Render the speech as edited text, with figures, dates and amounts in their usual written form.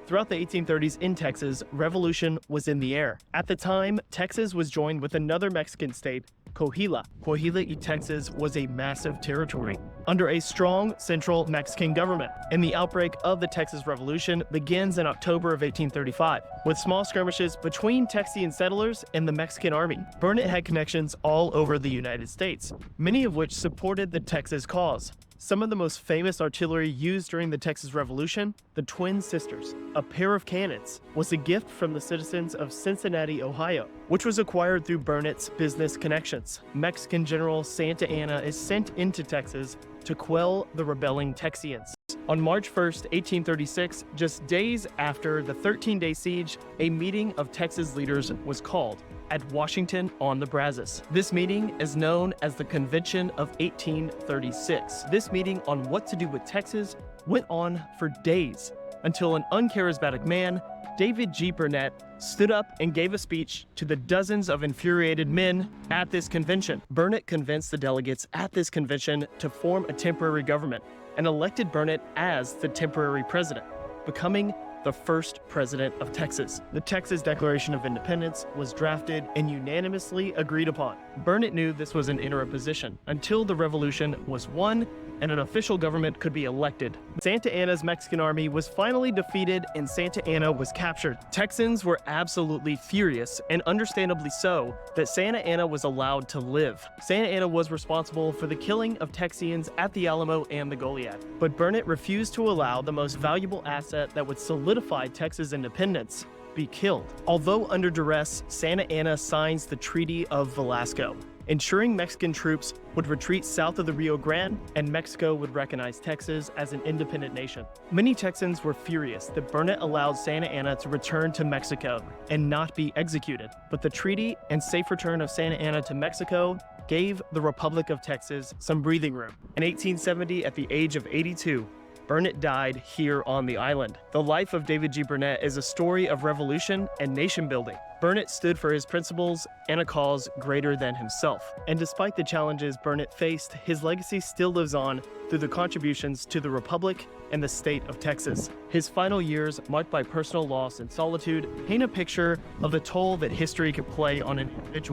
Throughout the 1830s in Texas, revolution was in the air. At the time, Texas was joined with another Mexican state, Coahuila. Coahuila, Texas was a massive territory under a strong central Mexican government. And the outbreak of the Texas Revolution begins in October of 1835, with small skirmishes between Texian settlers and the Mexican army. Burnet had connections all over the United States, many of which supported the Texas cause. Some of the most famous artillery used during the Texas Revolution, the Twin Sisters, a pair of cannons, was a gift from the citizens of Cincinnati, Ohio, which was acquired through Burnet's business connections. Mexican General Santa Anna is sent into Texas to quell the rebelling Texians. On March 1st, 1836, just days after the 13-day siege, a meeting of Texas leaders was called at Washington on the Brazos. This meeting is known as the Convention of 1836. This meeting on what to do with Texas went on for days until an uncharismatic man, David G. Burnet, stood up and gave a speech to the dozens of infuriated men at this convention. Burnet convinced the delegates at this convention to form a temporary government and elected Burnet as the temporary president, becoming the first president of Texas. The Texas Declaration of Independence was drafted and unanimously agreed upon. Burnet knew this was an interim position until the revolution was won and an official government could be elected. Santa Anna's Mexican army was finally defeated and Santa Anna was captured. Texans were absolutely furious, and understandably so, that Santa Anna was allowed to live. Santa Anna was responsible for the killing of Texians at the Alamo and the Goliad, but Burnet refused to allow the most valuable asset that would solidify Texas independence be killed. Although under duress, Santa Anna signs the Treaty of Velasco, ensuring Mexican troops would retreat south of the Rio Grande and Mexico would recognize Texas as an independent nation. Many Texans were furious that Burnet allowed Santa Anna to return to Mexico and not be executed, but the treaty and safe return of Santa Anna to Mexico gave the Republic of Texas some breathing room. In 1870, at the age of 82, Burnet died here on the island. The life of David G. Burnet is a story of revolution and nation building. Burnet stood for his principles and a cause greater than himself. And despite the challenges Burnet faced, his legacy still lives on through the contributions to the Republic and the state of Texas. His final years, marked by personal loss and solitude, paint a picture of the toll that history could play on an individual.